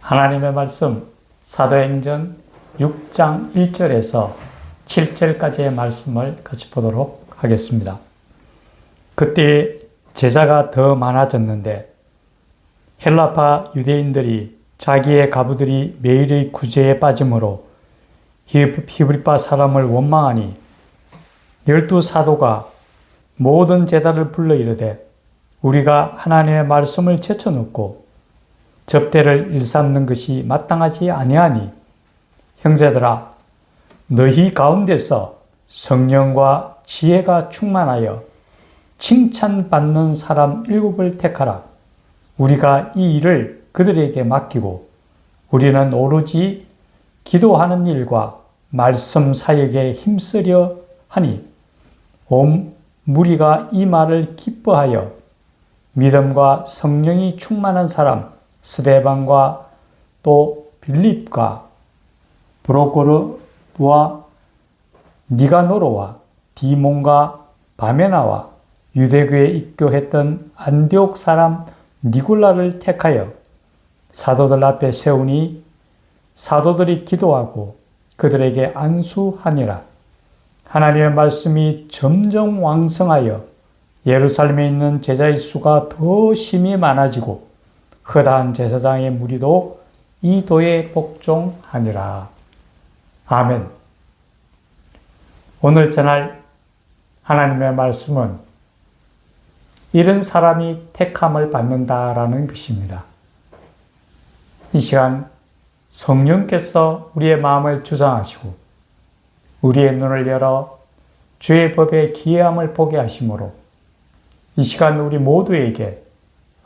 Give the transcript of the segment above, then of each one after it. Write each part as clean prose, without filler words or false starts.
하나님의 말씀 사도행전 6장 1절에서 7절까지의 말씀을 같이 보도록 하겠습니다. 그때 제자가 더 많아졌는데 헬라파 유대인들이 자기의 가부들이 매일의 구제에 빠짐으로 히브리파 사람을 원망하니 12사도가 모든 제자를 불러 이르되 우리가 하나님의 말씀을 제쳐놓고 접대를 일삼는 것이 마땅하지 아니하니 형제들아 너희 가운데서 성령과 지혜가 충만하여 칭찬받는 사람 7을 택하라. 우리가 이 일을 그들에게 맡기고 우리는 오로지 기도하는 일과 말씀 사역에 힘쓰려 하니 온 무리가 이 말을 기뻐하여 믿음과 성령이 충만한 사람 스데반과 또 빌립과 브로코르와 니가노로와 디몬과 바메나와 유대교에 입교했던 안디옥 사람 니골라를 택하여 사도들 앞에 세우니 사도들이 기도하고 그들에게 안수하니라. 하나님의 말씀이 점점 왕성하여 예루살렘에 있는 제자의 수가 더 심히 많아지고 허다한 제사장의 무리도 이 도에 복종하니라. 아멘. 오늘 전할 하나님의 말씀은 이런 사람이 택함을 받는다라는 것입니다. 이 시간 성령께서 우리의 마음을 주장하시고 우리의 눈을 열어 주의 법의 기이함을 보게 하심으로 이 시간 우리 모두에게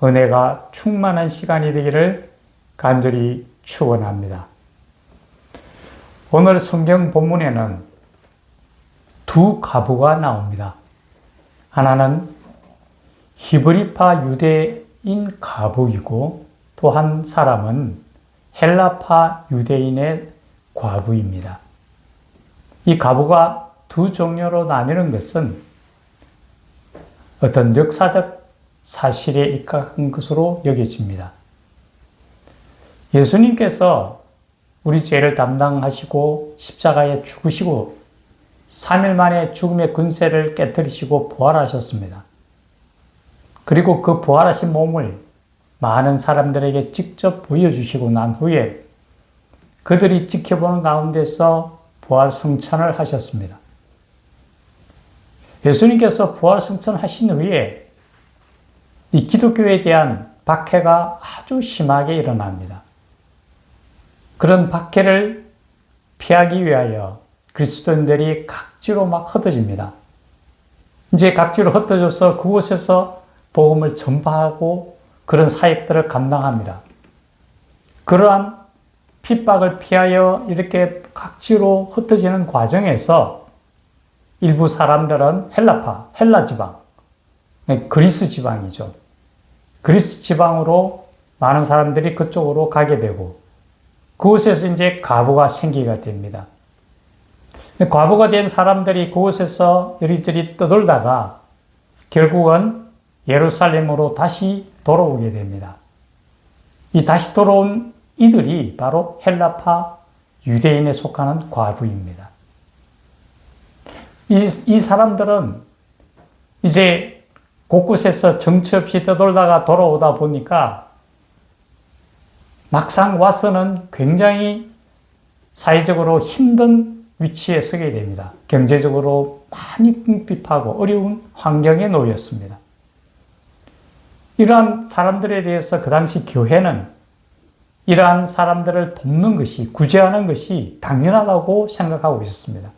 은혜가 충만한 시간이 되기를 간절히 축원합니다. 오늘 성경 본문에는 두 가부가 나옵니다. 하나는 히브리파 유대인 가부이고 또 한 사람은 헬라파 유대인의 과부입니다. 이 가부가 두 종류로 나뉘는 것은 어떤 역사적 사실에 입각한 것으로 여겨집니다. 예수님께서 우리 죄를 담당하시고 십자가에 죽으시고 3일 만에 죽음의 근세를 깨뜨리시고 부활하셨습니다. 그리고 그 부활하신 몸을 많은 사람들에게 직접 보여주시고 난 후에 그들이 지켜보는 가운데서 부활 승천을 하셨습니다. 예수님께서 부활 승천하신 후에 이 기독교에 대한 박해가 아주 심하게 일어납니다. 그런 박해를 피하기 위하여 그리스도인들이 각지로 막 흩어집니다. 이제 각지로 흩어져서 그곳에서 복음을 전파하고 그런 사역들을 감당합니다. 그러한 핍박을 피하여 이렇게 각지로 흩어지는 과정에서 일부 사람들은 헬라 지방, 그리스 지방이죠. 그리스 지방으로 많은 사람들이 그쪽으로 가게 되고 그곳에서 이제 과부가 생기게 됩니다. 과부가 된 사람들이 그곳에서 이리저리 떠돌다가 결국은 예루살렘으로 다시 돌아오게 됩니다. 이 다시 돌아온 이들이 바로 헬라파 유대인에 속하는 과부입니다. 이 사람들은 이제 곳곳에서 정처 없이 떠돌다가 돌아오다 보니까 막상 와서는 굉장히 사회적으로 힘든 위치에 서게 됩니다. 경제적으로 많이 궁핍하고 어려운 환경에 놓였습니다. 이러한 사람들에 대해서 그 당시 교회는 이러한 사람들을 돕는 것이, 구제하는 것이 당연하다고 생각하고 있었습니다.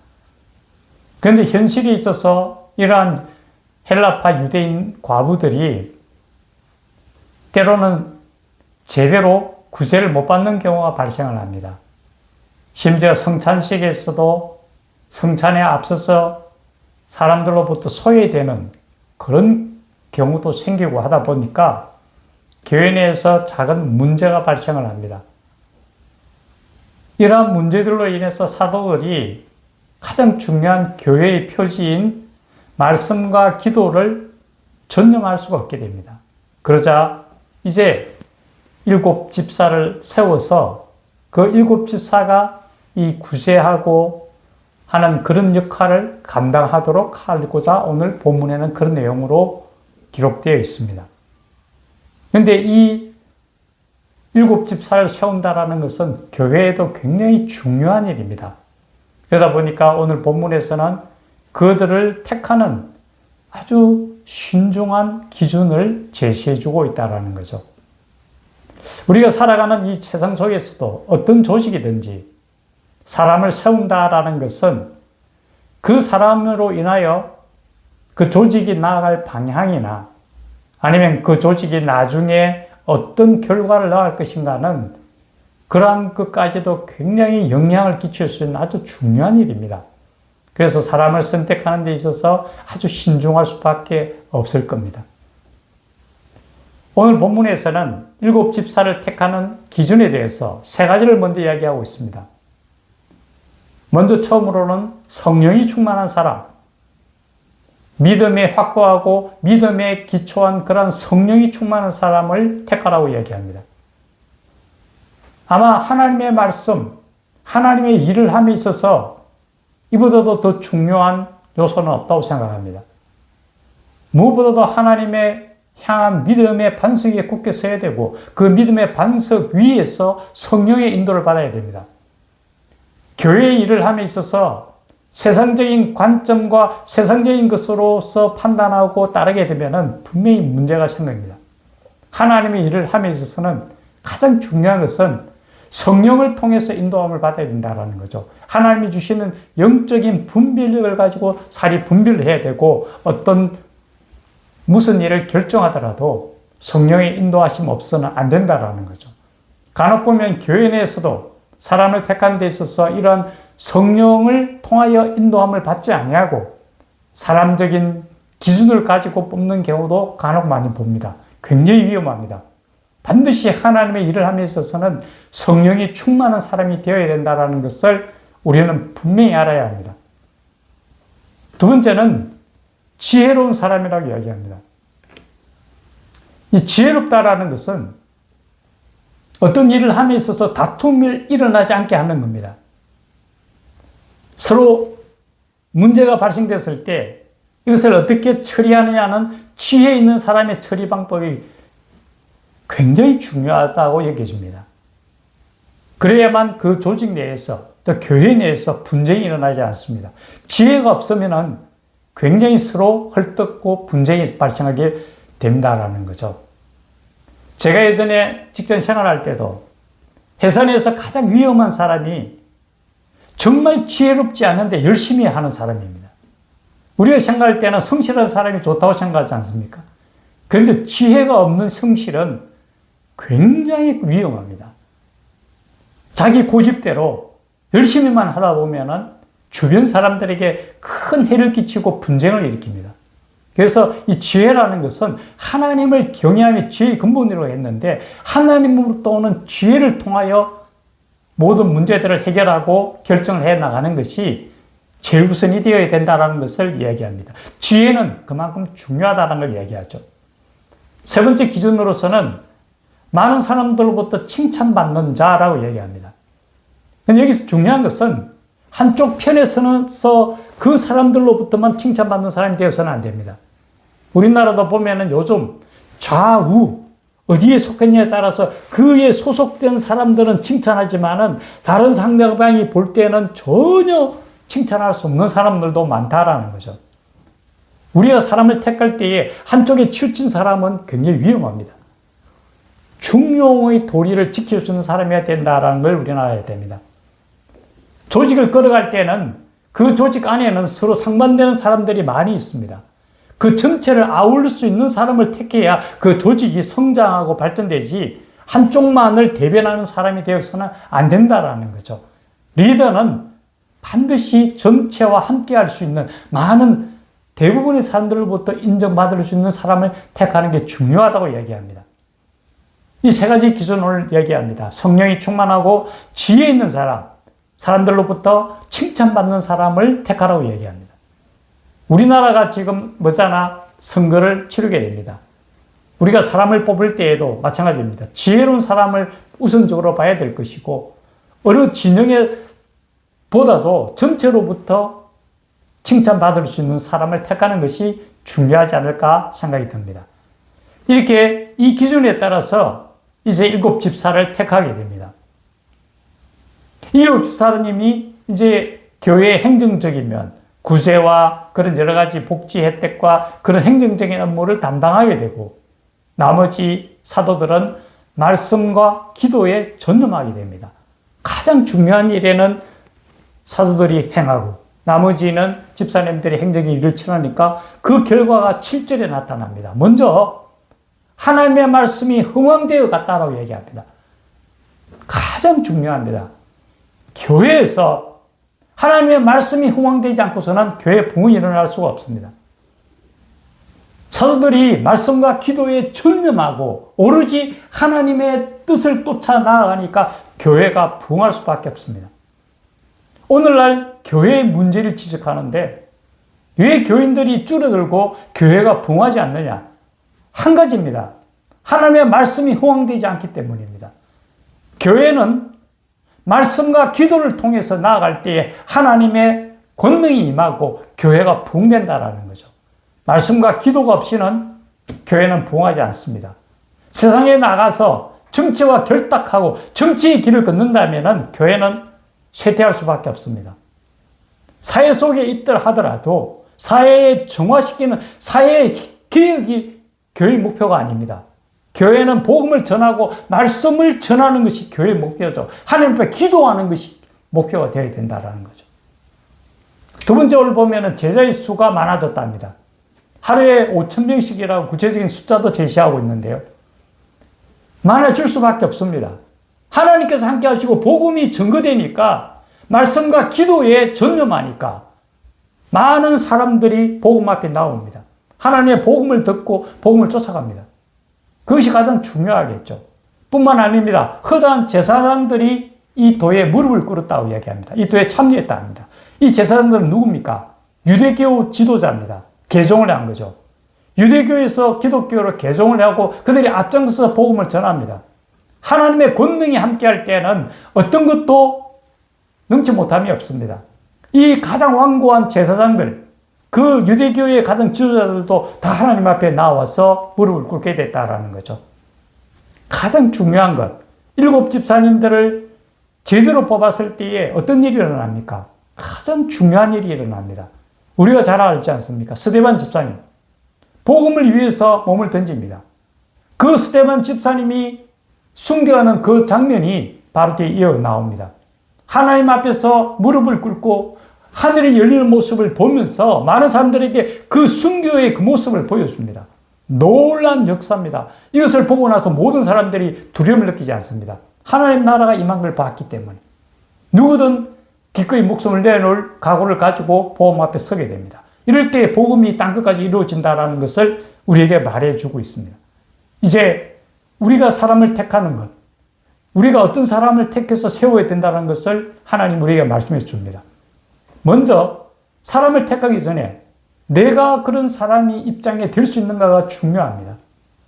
그런데 현실에 있어서 이러한 헬라파 유대인 과부들이 때로는 제대로 구제를 못 받는 경우가 발생을 합니다. 심지어 성찬식에서도 성찬에 앞서서 사람들로부터 소외되는 그런 경우도 생기고 하다 보니까 교회 내에서 작은 문제가 발생을 합니다. 이러한 문제들로 인해서 사도들이 가장 중요한 교회의 표지인 말씀과 기도를 전념할 수가 없게 됩니다. 그러자 이제 일곱 집사를 세워서 그 일곱 집사가 이 구제하고 하는 그런 역할을 감당하도록 하고자 오늘 본문에는 그런 내용으로 기록되어 있습니다. 그런데 이 일곱 집사를 세운다라는 것은 교회에도 굉장히 중요한 일입니다. 그러다 보니까 오늘 본문에서는 그들을 택하는 아주 신중한 기준을 제시해주고 있다는 거죠. 우리가 살아가는 이 세상 속에서도 어떤 조직이든지 사람을 세운다라는 것은 그 사람으로 인하여 그 조직이 나아갈 방향이나 아니면 그 조직이 나중에 어떤 결과를 낳을 것인가는 그러한 것까지도 굉장히 영향을 끼칠 수 있는 아주 중요한 일입니다. 그래서 사람을 선택하는 데 있어서 아주 신중할 수밖에 없을 겁니다. 오늘 본문에서는 일곱 집사를 택하는 기준에 대해서 세 가지를 먼저 이야기하고 있습니다. 먼저 처음으로는 성령이 충만한 사람, 믿음에 확고하고 믿음에 기초한 그런 성령이 충만한 사람을 택하라고 이야기합니다. 아마 하나님의 말씀, 하나님의 일을 함에 있어서 이보다도 더 중요한 요소는 없다고 생각합니다. 무엇보다도 하나님의 향한 믿음의 반석에 굳게 서야 되고 그 믿음의 반석 위에서 성령의 인도를 받아야 됩니다. 교회의 일을 함에 있어서 세상적인 관점과 세상적인 것으로서 판단하고 따르게 되면 분명히 문제가 생깁니다. 하나님의 일을 함에 있어서는 가장 중요한 것은 성령을 통해서 인도함을 받아야 된다는 거죠. 하나님이 주시는 영적인 분별력을 가지고 살이 분별을 해야 되고 어떤 무슨 일을 결정하더라도 성령의 인도하심 없어서는 안 된다는 거죠. 간혹 보면 교회 내에서도 사람을 택하는 데 있어서 이러한 성령을 통하여 인도함을 받지 아니하고 사람적인 기준을 가지고 뽑는 경우도 간혹 많이 봅니다. 굉장히 위험합니다. 반드시 하나님의 일을 함에 있어서는 성령이 충만한 사람이 되어야 된다는 것을 우리는 분명히 알아야 합니다. 두 번째는 지혜로운 사람이라고 이야기합니다. 이 지혜롭다라는 것은 어떤 일을 함에 있어서 다툼이 일어나지 않게 하는 겁니다. 서로 문제가 발생됐을 때 이것을 어떻게 처리하느냐는 지혜 있는 사람의 처리 방법이 굉장히 중요하다고 여겨집니다. 그래야만 그 조직 내에서 또 교회 내에서 분쟁이 일어나지 않습니다. 지혜가 없으면 굉장히 서로 헐뜯고 분쟁이 발생하게 된다는 거죠. 제가 예전에 직장 생활할 때도 회사 내에서 가장 위험한 사람이 정말 지혜롭지 않은데 열심히 하는 사람입니다. 우리가 생각할 때는 성실한 사람이 좋다고 생각하지 않습니까? 그런데 지혜가 없는 성실은 굉장히 위험합니다. 자기 고집대로 열심히만 하다 보면은 주변 사람들에게 큰 해를 끼치고 분쟁을 일으킵니다. 그래서 이 지혜라는 것은 하나님을 경외함이 지혜의 근본이라고 했는데 하나님으로부터 오는 지혜를 통하여 모든 문제들을 해결하고 결정을 해 나가는 것이 제일 우선이 되어야 된다는 것을 이야기합니다. 지혜는 그만큼 중요하다는 걸 이야기하죠. 세 번째 기준으로서는 많은 사람들로부터 칭찬받는 자라고 얘기합니다. 근데 여기서 중요한 것은 한쪽 편에 서서 그 사람들로부터만 칭찬받는 사람이 되어서는 안 됩니다. 우리나라도 보면은 요즘 좌우 어디에 속했냐에 따라서 그에 소속된 사람들은 칭찬하지만은 다른 상대방이 볼 때는 전혀 칭찬할 수 없는 사람들도 많다라는 거죠. 우리가 사람을 택할 때에 한쪽에 치우친 사람은 굉장히 위험합니다. 중용의 도리를 지킬 수 있는 사람이어야 된다는 걸 우리는 알아야 됩니다. 조직을 끌어갈 때는 그 조직 안에는 서로 상반되는 사람들이 많이 있습니다. 그 전체를 아울릴 수 있는 사람을 택해야 그 조직이 성장하고 발전되지 한쪽만을 대변하는 사람이 되어서는 안 된다는 거죠. 리더는 반드시 전체와 함께 할 수 있는 많은 대부분의 사람들로부터 인정받을 수 있는 사람을 택하는 게 중요하다고 얘기합니다. 이 세 가지 기준을 얘기합니다. 성령이 충만하고 지혜 있는 사람, 사람들로부터 칭찬받는 사람을 택하라고 얘기합니다. 우리나라가 지금 선거를 치르게 됩니다. 우리가 사람을 뽑을 때에도 마찬가지입니다. 지혜로운 사람을 우선적으로 봐야 될 것이고 어느 진영에 보다도 전체로부터 칭찬받을 수 있는 사람을 택하는 것이 중요하지 않을까 생각이 듭니다. 이렇게 이 기준에 따라서 이제 7 집사를 택하게 됩니다. 이 7 집사님이 이제 교회의 행정적이면 구제와 그런 여러 가지 복지 혜택과 그런 행정적인 업무를 담당하게 되고 나머지 사도들은 말씀과 기도에 전념하게 됩니다. 가장 중요한 일에는 사도들이 행하고 나머지는 집사님들이 행정의 일을 처하니까 그 결과가 7절에 나타납니다. 먼저 하나님의 말씀이 흥왕되어 갔다라고 얘기합니다. 가장 중요합니다. 교회에서 하나님의 말씀이 흥왕되지 않고서는 교회 부흥이 일어날 수가 없습니다. 사도들이 말씀과 기도에 전념하고 오로지 하나님의 뜻을 쫓아 나아가니까 교회가 부흥할 수밖에 없습니다. 오늘날 교회의 문제를 지적하는데 왜 교인들이 줄어들고 교회가 부흥하지 않느냐? 한 가지입니다. 하나님의 말씀이 흥왕되지 않기 때문입니다. 교회는 말씀과 기도를 통해서 나아갈 때에 하나님의 권능이 임하고 교회가 부흥된다라는 거죠. 말씀과 기도가 없이는 교회는 부흥하지 않습니다. 세상에 나가서 정치와 결탁하고 정치의 길을 걷는다면 교회는 쇠퇴할 수밖에 없습니다. 사회 속에 있더라 하더라도 사회에 정화시키는 사회 개혁이 교회의 목표가 아닙니다. 교회는 복음을 전하고 말씀을 전하는 것이 교회의 목표죠. 하나님 앞에 기도하는 것이 목표가 되어야 된다는 거죠. 두 번째로 보면 제자의 수가 많아졌답니다. 하루에 5,000명씩이라고 구체적인 숫자도 제시하고 있는데요. 많아질 수밖에 없습니다. 하나님께서 함께 하시고 복음이 증거되니까 말씀과 기도에 전념하니까 많은 사람들이 복음 앞에 나옵니다. 하나님의 복음을 듣고 복음을 쫓아갑니다. 그것이 가장 중요하겠죠. 뿐만 아닙니다. 허다한 제사장들이 이 도에 무릎을 꿇었다고 얘기합니다. 이 도에 참여했다 합니다. 이 제사장들은 누굽니까? 유대교 지도자입니다. 개종을 한 거죠. 유대교에서 기독교로 개종을 하고 그들이 앞장서서 복음을 전합니다. 하나님의 권능이 함께할 때는 어떤 것도 능치 못함이 없습니다. 이 가장 완고한 제사장들, 그 유대교의 가장 지도자들도 다 하나님 앞에 나와서 무릎을 꿇게 됐다라는 거죠. 가장 중요한 것, 7 집사님들을 제대로 뽑았을 때에 어떤 일이 일어납니까? 가장 중요한 일이 일어납니다. 우리가 잘 알지 않습니까? 스데반 집사님. 복음을 위해서 몸을 던집니다. 그 스데반 집사님이 순교하는 그 장면이 바로 뒤에 이어 나옵니다. 하나님 앞에서 무릎을 꿇고 하늘이 열리는 모습을 보면서 많은 사람들에게 그 순교의 그 모습을 보여줍니다. 놀라운 역사입니다. 이것을 보고 나서 모든 사람들이 두려움을 느끼지 않습니다. 하나님 나라가 임한 걸 봤기 때문에. 누구든 기꺼이 목숨을 내놓을 각오를 가지고 복음 앞에 서게 됩니다. 이럴 때 복음이 땅끝까지 이루어진다는 것을 우리에게 말해주고 있습니다. 이제 우리가 사람을 택하는 것, 우리가 어떤 사람을 택해서 세워야 된다는 것을 하나님 우리에게 말씀해 줍니다. 먼저 사람을 택하기 전에 내가 그런 사람이 입장에 될 수 있는가가 중요합니다.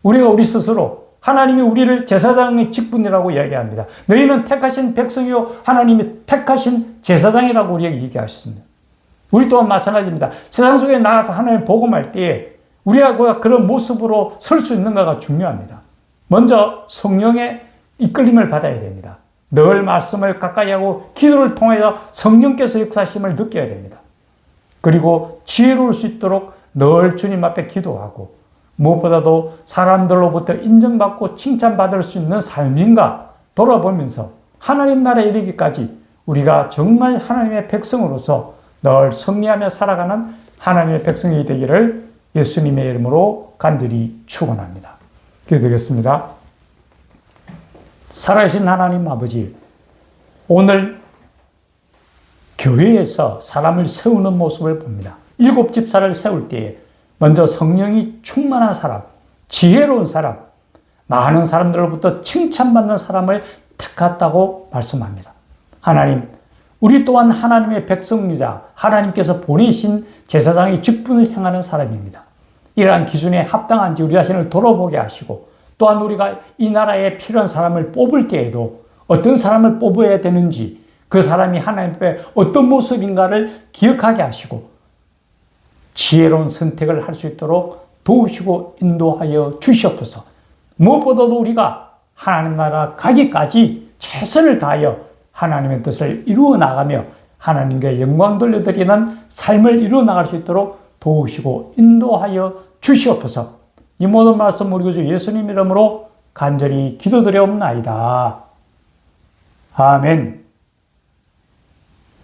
우리가 우리 스스로 하나님이 우리를 제사장의 직분이라고 이야기합니다. 너희는 택하신 백성이요 하나님이 택하신 제사장이라고 우리에게 얘기하셨습니다. 우리 또한 마찬가지입니다. 세상 속에 나가서 하나님 복음할 때에 우리가 그런 모습으로 설 수 있는가가 중요합니다. 먼저 성령의 이끌림을 받아야 됩니다. 늘 말씀을 가까이 하고 기도를 통해서 성령께서 역사하심을 느껴야 됩니다. 그리고 지혜로울 수 있도록 늘 주님 앞에 기도하고 무엇보다도 사람들로부터 인정받고 칭찬받을 수 있는 삶인가 돌아보면서 하나님 나라에 이르기까지 우리가 정말 하나님의 백성으로서 늘 승리하며 살아가는 하나님의 백성이 되기를 예수님의 이름으로 간절히 축원합니다. 기도드리겠습니다. 살아계신 하나님 아버지, 오늘 교회에서 사람을 세우는 모습을 봅니다. 7 집사를 세울 때에 먼저 성령이 충만한 사람, 지혜로운 사람, 많은 사람들로부터 칭찬받는 사람을 택했다고 말씀합니다. 하나님, 우리 또한 하나님의 백성이자 하나님께서 보내신 제사장의 직분을 행하는 사람입니다. 이러한 기준에 합당한지 우리 자신을 돌아보게 하시고, 또한 우리가 이 나라에 필요한 사람을 뽑을 때에도 어떤 사람을 뽑아야 되는지, 그 사람이 하나님 앞에 어떤 모습인가를 기억하게 하시고 지혜로운 선택을 할 수 있도록 도우시고 인도하여 주시옵소서. 무엇보다도 우리가 하나님 나라 가기까지 최선을 다하여 하나님의 뜻을 이루어 나가며 하나님께 영광 돌려드리는 삶을 이루어 나갈 수 있도록 도우시고 인도하여 주시옵소서. 이 모든 말씀 우리 구주 예수님 이름으로 간절히 기도드려옵나이다. 아멘.